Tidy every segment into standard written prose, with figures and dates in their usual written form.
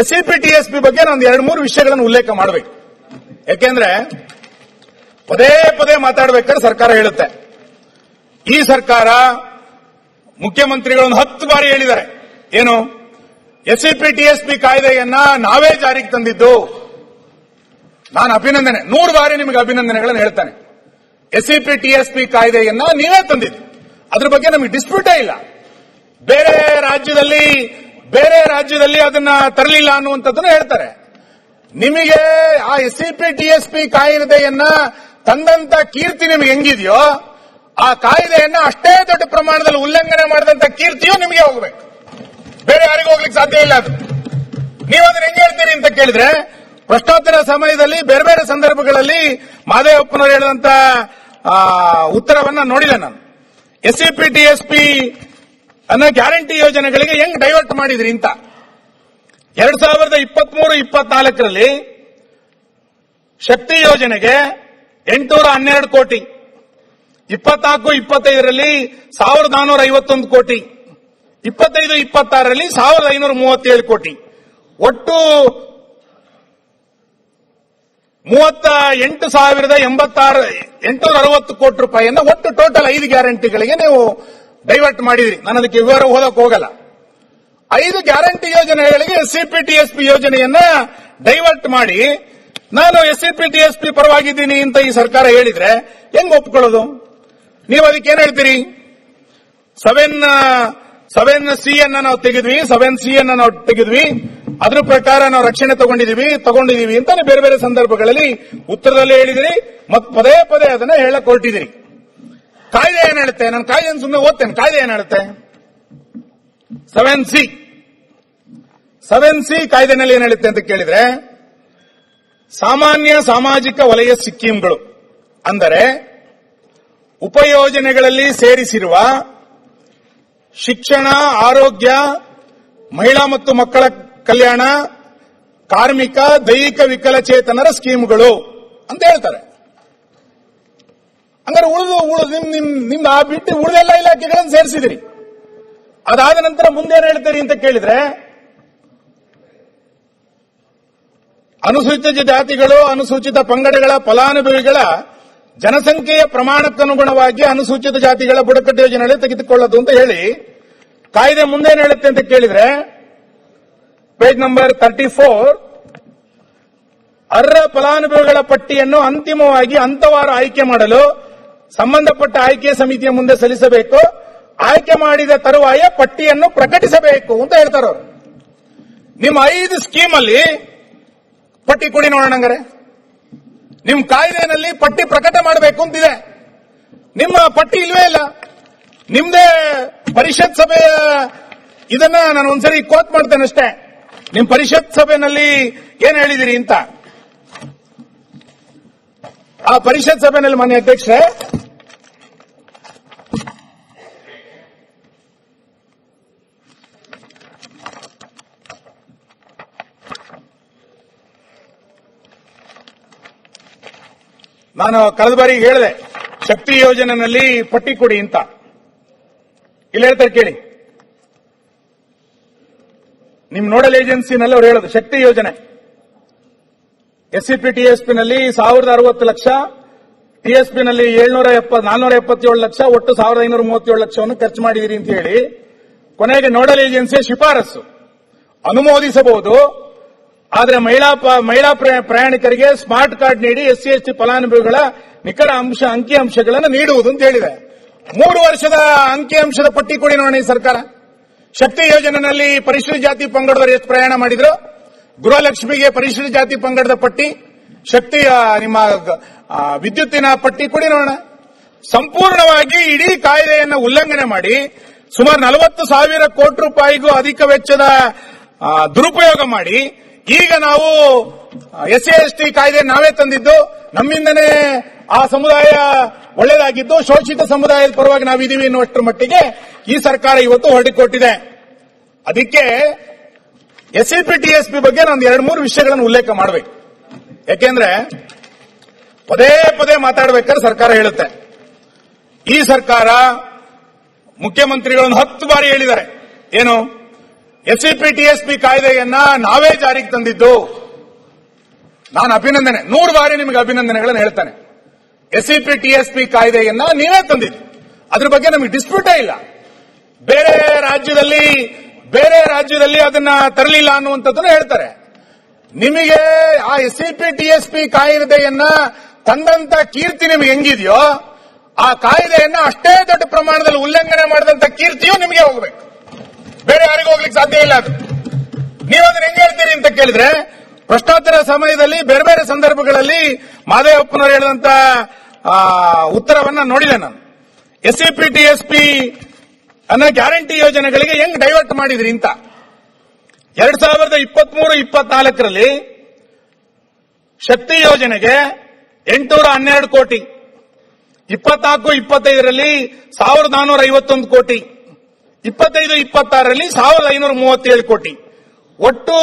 SCP TSP ಬಗ್ಗೆ ನಾನು ಎರಡು ಮೂರು ವಿಷಯಗಳನ್ನು ಉಲ್ಲೇಖ ಮಾಡಬೇಕು. ಯಾಕೆಂದ್ರೆ ಪದೇ ಪದೇ ಮಾತಾಡಬೇಕಾದ್ರೆ ಸರ್ಕಾರ ಹೇಳುತ್ತೆ, ಈ ಸರ್ಕಾರ ಮುಖ್ಯಮಂತ್ರಿಗಳನ್ನು 10 ಬಾರಿ ಹೇಳಿದ್ದಾರೆ. ಏನು? ಎಸ್ಸಿಪಿ ಟಿಎಸ್ಪಿ ಕಾಯ್ದೆಯನ್ನ ನಾವೇ ಜಾರಿಗೆ ತಂದಿದ್ದು. ನಾನು ಅಭಿನಂದನೆ 100 ಬಾರಿ ನಿಮಗೆ ಅಭಿನಂದನೆಗಳನ್ನು ಹೇಳ್ತಾನೆ. ಎಸ್ಸಿಪಿ ಟಿಎಸ್ಪಿ ಕಾಯ್ದೆಯನ್ನ ನೀವೇ ತಂದಿದ್ದು, ಅದ್ರ ಬಗ್ಗೆ ನಮಗೆ ಡಿಸ್ಪ್ಯೂಟೇ ಇಲ್ಲ. ಬೇರೆ ರಾಜ್ಯದಲ್ಲಿ ಅದನ್ನ ತರಲಿಲ್ಲ ಅನ್ನುವಂಥದ್ದನ್ನು ಹೇಳ್ತಾರೆ. ನಿಮಗೆ ಆ ಎಸ್ಸಿಪಿ ಟಿಎಸ್ಪಿ ಕಾಯ್ದೆಯನ್ನ ತಂದಂತ ಕೀರ್ತಿ ನಿಮಗೆ ಹೆಂಗಿದೆಯೋ, ಆ ಕಾಯ್ದೆಯನ್ನ ಅಷ್ಟೇ ದೊಡ್ಡ ಪ್ರಮಾಣದಲ್ಲಿ ಉಲ್ಲಂಘನೆ ಮಾಡಿದಂತ ಕೀರ್ತಿಯು ನಿಮಗೆ ಹೋಗಬೇಕು. ಬೇರೆ ಯಾರಿಗೂ ಹೋಗ್ಲಿಕ್ಕೆ ಸಾಧ್ಯ ಇಲ್ಲ. ಅದು ನೀವು ಅದನ್ನ ಹೆಂಗ್ ಹೇಳ್ತೀರಿ ಅಂತ ಕೇಳಿದ್ರೆ, ಪ್ರಶ್ನೋತ್ತರ ಸಮಯದಲ್ಲಿ ಬೇರೆ ಬೇರೆ ಸಂದರ್ಭಗಳಲ್ಲಿ ಮಹದೇವಪ್ಪನವರು ಹೇಳಿದಂತ ಉತ್ತರವನ್ನ ನೋಡಿದೆ ನಾನು. ಎಸ್ಸಿಪಿ ಟಿಎಸ್ಪಿ ಅನ್ನೋ ಗ್ಯಾರಂಟಿ ಯೋಜನೆಗಳಿಗೆ ಹೆಂಗ್ ಡೈವರ್ಟ್ ಮಾಡಿದ್ರಿ ಅಂತ. 2023-24ರಲ್ಲಿ ಶಕ್ತಿ ಯೋಜನೆಗೆ 812 ಕೋಟಿ, 24-25ರಲ್ಲಿ 1451 ಕೋಟಿ, 25-26ರಲ್ಲಿ 1537 ಕೋಟಿ, ಒಟ್ಟು 38,860 ಕೋಟಿ ರೂಪಾಯಿಯನ್ನ ಒಟ್ಟು ಟೋಟಲ್ 5 ಗ್ಯಾರಂಟಿಗಳಿಗೆ ನೀವು ಡೈವರ್ಟ್ ಮಾಡಿದ್ರಿ. ನಾನು ಅದಕ್ಕೆ ವಿವರ ಓದಕ್ಕೆ ಹೋಗಲ್ಲ. 5 ಗ್ಯಾರಂಟಿ ಯೋಜನೆಗಳಿಗೆ ಎಸ್ಸಿಪಿ ಟಿಎಸ್ಪಿ ಯೋಜನೆಯನ್ನ ಡೈವರ್ಟ್ ಮಾಡಿ ನಾನು ಎಸ್ಸಿಪಿ ಟಿಎಸ್ಪಿ ಪರವಾಗಿದ್ದೀನಿ ಅಂತ ಈ ಸರ್ಕಾರ ಹೇಳಿದ್ರೆ ಹೆಂಗ್ ಒಪ್ಕೊಳ್ಳೋದು? ನೀವು ಅದಕ್ಕೆ ಏನ್ ಹೇಳ್ತೀರಿ? 7C ಅನ್ನ ನಾವು ತೆಗೆದ್ವಿ, ಅದ್ರ ಪ್ರಕಾರ ನಾವು ರಕ್ಷಣೆ ತಗೊಂಡಿದೀವಿ ಅಂತಾನೆ ಬೇರೆ ಬೇರೆ ಸಂದರ್ಭಗಳಲ್ಲಿ ಉತ್ತರದಲ್ಲಿ ಹೇಳಿದಿರಿ, ಮತ್ತೆ ಪದೇ ಪದೇ ಅದನ್ನ ಹೇಳಕ್ ಹೊರಟಿದಿರಿ. ಕಾಯ್ದೆ ಏನ್ ಹೇಳುತ್ತೆ? ನಾನು ಕಾಯ್ದೆಯನ್ನು ಸುಮ್ಮನೆ ಓದ್ತೇನೆ. ಕಾಯ್ದೆ ಏನ್ ಹೇಳುತ್ತೆ? 7C ಕಾಯ್ದೆನಲ್ಲಿ ಏನ್ ಹೇಳುತ್ತೆ ಅಂತ ಕೇಳಿದ್ರೆ, ಸಾಮಾನ್ಯ ಸಾಮಾಜಿಕ ವಲಯ ಸ್ಕೀಮ್ಗಳು ಅಂದರೆ ಉಪಯೋಜನೆಗಳಲ್ಲಿ ಸೇರಿಸಿರುವ ಶಿಕ್ಷಣ, ಆರೋಗ್ಯ, ಮಹಿಳಾ ಮತ್ತು ಮಕ್ಕಳ ಕಲ್ಯಾಣ, ಕಾರ್ಮಿಕ, ದೈಹಿಕ ವಿಕಲಚೇತನರ ಸ್ಕೀಮ್ಗಳು ಅಂತ ಹೇಳ್ತಾರೆ. ಅಂದ್ರೆ ನಿಮ್ದು ಆ ಬಿಟ್ಟು ಉಳಿದೆಲ್ಲ ಇಲಾಖೆಗಳನ್ನು ಸೇರಿಸಿದಿರಿ. ಅದಾದ ನಂತರ ಮುಂದೇನು ಹೇಳ್ತೀರಿ ಅಂತ ಕೇಳಿದ್ರೆ, ಅನುಸೂಚಿತ ಜಾತಿಗಳು, ಅನುಸೂಚಿತ ಪಂಗಡಗಳ ಫಲಾನುಭವಿಗಳ ಜನಸಂಖ್ಯೆಯ ಪ್ರಮಾಣಕ್ಕನುಗುಣವಾಗಿ ಅನುಸೂಚಿತ ಜಾತಿಗಳ ಬುಡಕಟ್ಟು ಯೋಜನೆಗಳಲ್ಲಿ ತೆಗೆದುಕೊಳ್ಳೋದು ಅಂತ ಹೇಳಿ ಕಾಯ್ದೆ ಮುಂದೇನು ಹೇಳುತ್ತೆ ಅಂತ ಕೇಳಿದ್ರೆ, ಪೇಜ್ ನಂಬರ್ 34, ಅರ್ಹ ಫಲಾನುಭವಿಗಳ ಪಟ್ಟಿಯನ್ನು ಅಂತಿಮವಾಗಿ ಹಂತವಾರು ಆಯ್ಕೆ ಮಾಡಲು ಸಂಬಂಧಪಟ್ಟ ಆಯ್ಕೆ ಸಮಿತಿಯ ಮುಂದೆ ಸಲ್ಲಿಸಬೇಕು. ಆಯ್ಕೆ ಮಾಡಿದ ತರುವಾಯ ಪಟ್ಟಿಯನ್ನು ಪ್ರಕಟಿಸಬೇಕು ಅಂತ ಹೇಳ್ತಾರೆ ಅವರು. ನಿಮ್ಮ 5 ಸ್ಕೀಮ್ ಅಲ್ಲಿ ಪಟ್ಟಿ ಕೊಡಿ ನೋಡೋಣ. ಹಂಗಾರೆ ನಿಮ್ ಕಾಯ್ದೆನಲ್ಲಿ ಪಟ್ಟಿ ಪ್ರಕಟ ಮಾಡಬೇಕು ಅಂತಿದೆ. ನಿಮ್ಮ ಪಟ್ಟಿ ಇಲ್ವೇ ಇಲ್ಲ. ನಿಮ್ದೇ ಪರಿಷತ್ ಸಭೆಯ ಇದನ್ನ ನಾನು ಒಂದ್ಸರಿ ಕೋಟ್ ಮಾಡ್ತೇನೆ ಅಷ್ಟೇ. ನಿಮ್ ಪರಿಷತ್ ಸಭೆಯಲ್ಲಿ ಏನ್ ಹೇಳಿದಿರಿ ಅಂತ. ಆ ಪರಿಷತ್ ಸಭೆಯಲ್ಲಿ ಮಾನ್ಯ ಅಧ್ಯಕ್ಷರೇ, ನಾನು ಕಳೆದ ಬಾರಿ ಹೇಳಿದೆ, ಶಕ್ತಿ ಯೋಜನೆಯಲ್ಲಿ ಪಟ್ಟಿ ಕೊಡಿ ಅಂತ. ಇಲ್ಲಿ ಹೇಳ್ತಾರೆ ಕೇಳಿ, ನಿಮ್ ನೋಡಲ್ ಏಜೆನ್ಸಿನಲ್ಲಿ ಅವ್ರು ಹೇಳೋದು, ಶಕ್ತಿ ಯೋಜನೆ ಎಸ್ಸಿಪಿ ಟಿಎಸ್ಪಿನಲ್ಲಿ 1060 ಲಕ್ಷ, ಟಿಎಸ್ಪಿನಲ್ಲಿ 477 ಲಕ್ಷ, ಒಟ್ಟು 1537 ಲಕ್ಷವನ್ನು ಖರ್ಚು ಮಾಡಿದಿರಿ ಅಂತ ಹೇಳಿ ಕೊನೆಗೆ ನೋಡಲ್ ಏಜೆನ್ಸಿಯ ಶಿಫಾರಸು ಅನುಮೋದಿಸಬಹುದು. ಆದರೆ ಮಹಿಳಾ ಪ್ರಯಾಣಿಕರಿಗೆ ಸ್ಮಾರ್ಟ್ ಕಾರ್ಡ್ ನೀಡಿ ಎಸ್ಸಿ ಎಸ್ಟಿ ಫಲಾನುಭವಿಗಳ ನಿಖರ ಅಂಕಿಅಂಶಗಳನ್ನು ನೀಡುವುದು ಅಂತ ಹೇಳಿದೆ. 3 ವರ್ಷದ ಅಂಕಿಅಂಶದ ಪಟ್ಟಿ ಕೊಡಿ ನೋಡೋಣ ಈ ಸರ್ಕಾರ. ಶಕ್ತಿ ಯೋಜನೆಯಲ್ಲಿ ಪರಿಶಿಷ್ಟ ಜಾತಿ ಪಂಗಡದವರು ಎಷ್ಟು ಪ್ರಯಾಣ ಮಾಡಿದ್ರು, ಗೃಹಲಕ್ಷ್ಮಿಗೆ ಪರಿಶಿಷ್ಟ ಜಾತಿ ಪಂಗಡದ ಪಟ್ಟಿ, ಶಕ್ತಿಯ ನಿಮ್ಮ ವಿದ್ಯುತ್ತಿನ ಪಟ್ಟಿ ಕೊಡಿ ನೋಡೋಣ. ಸಂಪೂರ್ಣವಾಗಿ ಇಡೀ ಕಾಯ್ದೆಯನ್ನು ಉಲ್ಲಂಘನೆ ಮಾಡಿ ಸುಮಾರು 40,000 ಕೋಟಿ ರೂಪಾಯಿಗೂ ಅಧಿಕ ವೆಚ್ಚದ ದುರುಪಯೋಗ ಮಾಡಿ ಈಗ ನಾವು ಎಸ್ಸಿ ಎಸ್ಟಿ ಕಾಯ್ದೆ ನಾವೇ ತಂದಿದ್ದು, ನಮ್ಮಿಂದನೇ ಆ ಸಮುದಾಯ ಒಳ್ಳೆಯದಾಗಿದ್ದು, ಶೋಷಿತ ಸಮುದಾಯದ ಪರವಾಗಿ ನಾವಿದ್ದೀವಿ ಎನ್ನುವಷ್ಟರ ಮಟ್ಟಿಗೆ ಈ ಸರ್ಕಾರ ಇವತ್ತು ಹೊರಡಿಕೊಟ್ಟಿದೆ. ಅದಕ್ಕೆ ಎಸ್ಸಿಪಿ ಟಿಎಸ್ಪಿ ಬಗ್ಗೆ ನಾನು 2-3 ವಿಷಯಗಳನ್ನು ಉಲ್ಲೇಖ ಮಾಡಬೇಕು. ಯಾಕೆಂದ್ರೆ ಪದೇ ಪದೇ ಮಾತಾಡಬೇಕಾದ್ರೆ ಸರ್ಕಾರ ಹೇಳುತ್ತೆ, ಈ ಸರ್ಕಾರ ಮುಖ್ಯಮಂತ್ರಿಗಳನ್ನು 10 ಬಾರಿ ಹೇಳಿದ್ದಾರೆ. ಏನು? ಎಸ್ಸಿಪಿ ಟಿಎಸ್ಪಿ ಕಾಯ್ದೆಯನ್ನ ನಾವೇ ಜಾರಿಗೆ ತಂದಿದ್ದು. ನಾನು ಅಭಿನಂದನೆ 100 ಬಾರಿ ನಿಮಗೆ ಅಭಿನಂದನೆಗಳನ್ನು ಹೇಳ್ತಾನೆ. ಎಸ್ಸಿಪಿ ಟಿಎಸ್ಪಿ ಕಾಯ್ದೆಯನ್ನ ನೀವೇ ತಂದಿದ್ದು, ಅದ್ರ ಬಗ್ಗೆ ನಮಗೆ ಡಿಸ್ಪ್ಯೂಟೇ ಇಲ್ಲ. ಬೇರೆ ರಾಜ್ಯದಲ್ಲಿ ಅದನ್ನ ತರಲಿಲ್ಲ ಅನ್ನುವಂಥದ್ದನ್ನು ಹೇಳ್ತಾರೆ. ನಿಮಗೆ ಆ ಎಸ್ಸಿಪಿ ಟಿಎಸ್ಪಿ ಕಾಯ್ದೆಯನ್ನ ತಂದಂತ ಕೀರ್ತಿ ನಿಮಗೆ ಹೆಂಗಿದೆಯೋ, ಆ ಕಾಯ್ದೆಯನ್ನ ಅಷ್ಟೇ ದೊಡ್ಡ ಪ್ರಮಾಣದಲ್ಲಿ ಉಲ್ಲಂಘನೆ ಮಾಡಿದಂತ ಕೀರ್ತಿಯೂ ನಿಮಗೆ ಹೋಗಬೇಕು, ಬೇರೆ ಯಾರಿಗೂ ಹೋಗ್ಲಿಕ್ಕೆ ಸಾಧ್ಯ ಇಲ್ಲ. ಅದು ನೀವು ಅದನ್ನ ಹೆಂಗ್ ಹೇಳ್ತೀರಿ ಅಂತ ಕೇಳಿದ್ರೆ, ಭ್ರಷ್ಟಾಚಾರ ಸಮಯದಲ್ಲಿ ಬೇರೆ ಬೇರೆ ಸಂದರ್ಭಗಳಲ್ಲಿ ಮಾದೇವಪ್ಪನವರು ಹೇಳಿದಂತ ಉತ್ತರವನ್ನ ನೋಡಿದೆ ನಾನು. ಎಸ್ಸಿಪಿ ಟಿಎಸ್ಪಿ ಅನ್ನೋ ಗ್ಯಾರಂಟಿ ಯೋಜನೆಗಳಿಗೆ ಹೆಂಗ್ ಡೈವರ್ಟ್ ಮಾಡಿದ್ರಿ ಅಂತ. 2023-24ರಲ್ಲಿ ಶಕ್ತಿ ಯೋಜನೆಗೆ 812 ಕೋಟಿ, 24-25ರಲ್ಲಿ 1451 ಕೋಟಿ, 25-26ರಲ್ಲಿ 1537 ಕೋಟಿ, ಒಟ್ಟು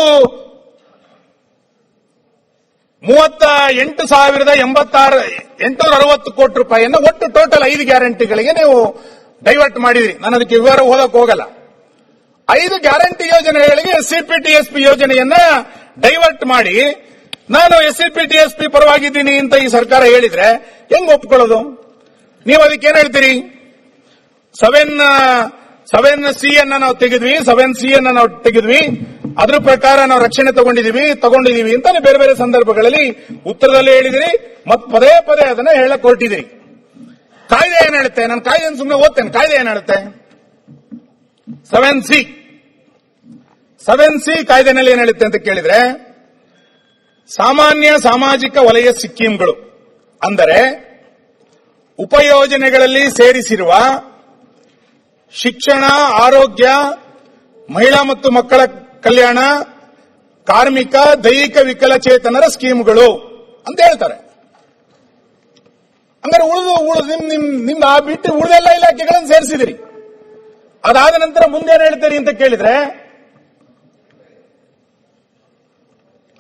38,860 ಕೋಟಿ ರೂಪಾಯಿಯನ್ನು ಒಟ್ಟು ಟೋಟಲ್ 5 ಗ್ಯಾರಂಟಿಗಳಿಗೆ ನೀವು ಡೈವರ್ಟ್ ಮಾಡಿದ್ರಿ. ನಾನು ಅದಕ್ಕೆ ವಿವರ ಓದಕ್ಕೆ ಹೋಗಲ್ಲ. 5 ಗ್ಯಾರಂಟಿ ಯೋಜನೆಗಳಿಗೆ ಎಸ್ಸಿಪಿ ಟಿಎಸ್ಪಿ ಯೋಜನೆಯನ್ನ ಡೈವರ್ಟ್ ಮಾಡಿ ನಾನು ಎಸ್ಸಿಪಿ ಟಿಎಸ್ಪಿ ಪರವಾಗಿದ್ದೀನಿ ಅಂತ ಈ ಸರ್ಕಾರ ಹೇಳಿದ್ರೆ ಹೆಂಗ್ ಒಪ್ಕೊಳ್ಳೋದು? ನೀವು ಅದಕ್ಕೆ ಏನ್ ಹೇಳ್ತೀರಿ? 7C ಅನ್ನ ನಾವು ತೆಗೆದ್ವಿ, ಅದ್ರ ಪ್ರಕಾರ ನಾವು ರಕ್ಷಣೆ ತಗೊಂಡಿದೀವಿ ಅಂತಾನೆ ಬೇರೆ ಬೇರೆ ಸಂದರ್ಭಗಳಲ್ಲಿ ಉತ್ತರದಲ್ಲಿ ಹೇಳಿದಿರಿ, ಮತ್ತು ಪದೇ ಪದೇ ಅದನ್ನ ಹೇಳಕ್ ಹೊರಟಿದಿರಿ. ಕಾಯ್ದೆ ಏನ್ ಹೇಳುತ್ತೆ? ನಾನು ಕಾಯ್ದೆ ಸುಮ್ಮನೆ ಓದ್ತೇನೆ. ಕಾಯ್ದೆ ಏನ್ ಹೇಳುತ್ತೆ? 7C ಕಾಯ್ದೆನಲ್ಲಿ ಏನ್ ಹೇಳುತ್ತೆ ಅಂತ ಕೇಳಿದ್ರೆ, ಸಾಮಾನ್ಯ ಸಾಮಾಜಿಕ ವಲಯ ಸ್ಕೀಮ್ಗಳು ಅಂದರೆ ಉಪಯೋಜನೆಗಳಲ್ಲಿ ಸೇರಿಸಿರುವ ಶಿಕ್ಷಣ, ಆರೋಗ್ಯ, ಮಹಿಳಾ ಮತ್ತು ಮಕ್ಕಳ ಕಲ್ಯಾಣ, ಕಾರ್ಮಿಕ, ದೈಹಿಕ ವಿಕಲಚೇತನರ ಸ್ಕೀಮ್ಗಳು ಅಂತ ಹೇಳ್ತಾರೆ. ಅಂದ್ರೆ ನಿಮ್ದು ಆ ಬಿಟ್ಟು ಉಳಿದೆಲ್ಲ ಇಲಾಖೆಗಳನ್ನು ಸೇರಿಸಿದಿರಿ. ಅದಾದ ನಂತರ ಮುಂದೇನು ಹೇಳ್ತೀರಿ ಅಂತ ಕೇಳಿದ್ರೆ,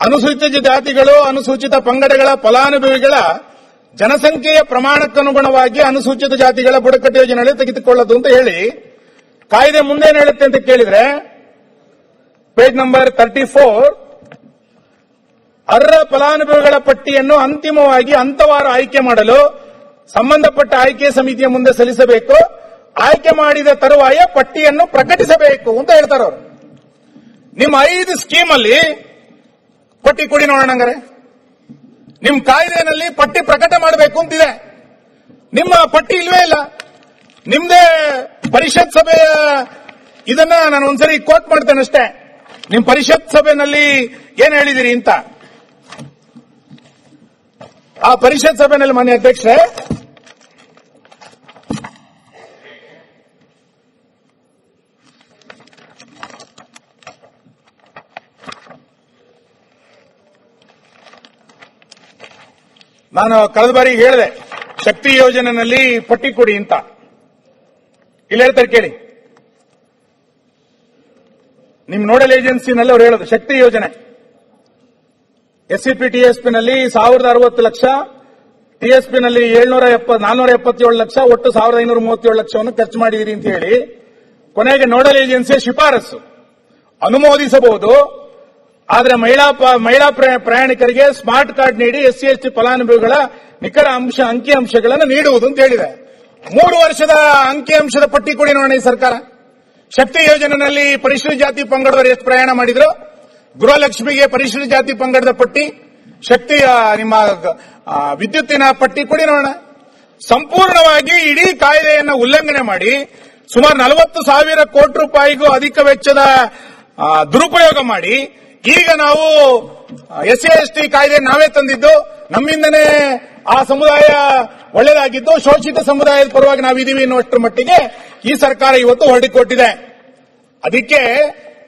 ಅನುಸೂಚಿತ ಜಾತಿಗಳು, ಅನುಸೂಚಿತ ಪಂಗಡಗಳ ಫಲಾನುಭವಿಗಳ ಜನಸಂಖ್ಯೆಯ ಪ್ರಮಾಣಕ್ಕನುಗುಣವಾಗಿ ಅನುಸೂಚಿತ ಜಾತಿಗಳ ಬುಡಕಟ್ಟು ಯೋಜನೆಯಲ್ಲಿ ತೆಗೆದುಕೊಳ್ಳೋದು ಅಂತ ಹೇಳಿ ಕಾಯ್ದೆ ಮುಂದೇನು ಹೇಳುತ್ತೆ ಅಂತ ಕೇಳಿದ್ರೆ, ಪೇಜ್ ನಂಬರ್ 34, ಅರ್ಹ ಫಲಾನುಭವಿಗಳ ಪಟ್ಟಿಯನ್ನು ಅಂತಿಮವಾಗಿ ಹಂತವಾರು ಆಯ್ಕೆ ಮಾಡಲು ಸಂಬಂಧಪಟ್ಟ ಆಯ್ಕೆ ಸಮಿತಿಯ ಮುಂದೆ ಸಲ್ಲಿಸಬೇಕು. ಆಯ್ಕೆ ಮಾಡಿದ ತರುವಾಯ ಪಟ್ಟಿಯನ್ನು ಪ್ರಕಟಿಸಬೇಕು ಅಂತ ಹೇಳ್ತಾರೆ ಅವರು. ನಿಮ್ಮ 5 ಸ್ಕೀಮ್ ಅಲ್ಲಿ ಪಟ್ಟಿ ಕೊಡಿ ನೋಡೋಣ. ಹಂಗಾರೆ ನಿಮ್ ಕಾಯ್ದೆನಲ್ಲಿ ಪಟ್ಟಿ ಪ್ರಕಟ ಮಾಡಬೇಕು ಅಂತಿದೆ. ನಿಮ್ಮ ಪಟ್ಟಿ ಇಲ್ವೇ ಇಲ್ಲ. ನಿಮ್ದೇ ಪರಿಷತ್ ಸಭೆಯ ಇದನ್ನ ನಾನು ಒಂದ್ಸರಿ ಕೋಟ್ ಮಾಡ್ತೇನೆ ಅಷ್ಟೇ. ನಿಮ್ ಪರಿಷತ್ ಸಭೆಯಲ್ಲಿ ಏನ್ ಹೇಳಿದಿರಿ ಅಂತ. ಆ ಪರಿಷತ್ ಸಭೆಯಲ್ಲಿ ಮಾನ್ಯ ಅಧ್ಯಕ್ಷರೇ, ನಾನು ಕಳೆದ ಬಾರಿ ಹೇಳಿದೆ, ಶಕ್ತಿ ಯೋಜನೆಯಲ್ಲಿ ಪಟ್ಟಿ ಕೊಡಿ ಅಂತ. ಇಲ್ಲಿ ಹೇಳ್ತಾರೆ ಕೇಳಿ, ನಿಮ್ ನೋಡಲ್ ಏಜೆನ್ಸಿನಲ್ಲಿ ಅವ್ರು ಹೇಳೋದು, ಶಕ್ತಿ ಯೋಜನೆ ಎಸ್ಸಿಪಿ ಟಿಎಸ್ಪಿನಲ್ಲಿ 1060 ಲಕ್ಷ, ಟಿಎಸ್ಪಿನಲ್ಲಿ 477 ಲಕ್ಷ, ಒಟ್ಟು 1537 ಲಕ್ಷವನ್ನು ಖರ್ಚು ಮಾಡಿದಿರಿ ಅಂತ ಹೇಳಿ ಕೊನೆಗೆ ನೋಡಲ್ ಏಜೆನ್ಸಿಯ ಶಿಫಾರಸು ಅನುಮೋದಿಸಬಹುದು. ಆದರೆ ಮಹಿಳಾ ಪ್ರಯಾಣಿಕರಿಗೆ ಸ್ಮಾರ್ಟ್ ಕಾರ್ಡ್ ನೀಡಿ ಎಸ್ಸಿ ಎಸ್ಟಿ ಫಲಾನುಭವಿಗಳ ನಿಖರ ಅಂಕಿಅಂಶಗಳನ್ನು ನೀಡುವುದು ಅಂತ ಹೇಳಿದೆ. 3 ವರ್ಷದ ಅಂಕಿಅಂಶದ ಪಟ್ಟಿ ಕೊಡಿ ನೋಡೋಣ ಈ ಸರ್ಕಾರ. ಶಕ್ತಿ ಯೋಜನೆಯಲ್ಲಿ ಪರಿಶಿಷ್ಟ ಜಾತಿ ಪಂಗಡದವರು ಎಷ್ಟು ಪ್ರಯಾಣ ಮಾಡಿದ್ರು, ಗೃಹಲಕ್ಷ್ಮಿಗೆ ಪರಿಶಿಷ್ಟ ಜಾತಿ ಪಂಗಡದ ಪಟ್ಟಿ, ಶಕ್ತಿಯ ನಿಮ್ಮ ವಿದ್ಯುತ್ತಿನ ಪಟ್ಟಿ ಕೊಡಿ ನೋಡೋಣ. ಸಂಪೂರ್ಣವಾಗಿ ಇಡೀ ಕಾಯ್ದೆಯನ್ನು ಉಲ್ಲಂಘನೆ ಮಾಡಿ ಸುಮಾರು 40,000 ಕೋಟಿ ರೂಪಾಯಿಗೂ ಅಧಿಕ ವೆಚ್ಚದ ದುರುಪಯೋಗ ಮಾಡಿ ಈಗ ನಾವು ಎಸ್ಸಿ ಎಸ್ಟಿ ಕಾಯ್ದೆ ನಾವೇ ತಂದಿದ್ದು, ನಮ್ಮಿಂದನೇ ಆ ಸಮುದಾಯ ಒಳ್ಳೆಯದಾಗಿದ್ದು, ಶೋಷಿತ ಸಮುದಾಯದ ಪರವಾಗಿ ನಾವಿದ್ದೀವಿ ಎನ್ನುವಷ್ಟರ ಮಟ್ಟಿಗೆ ಈ ಸರ್ಕಾರ ಇವತ್ತು ಹೊರಡಿಕೊಟ್ಟಿದೆ. ಅದಕ್ಕೆ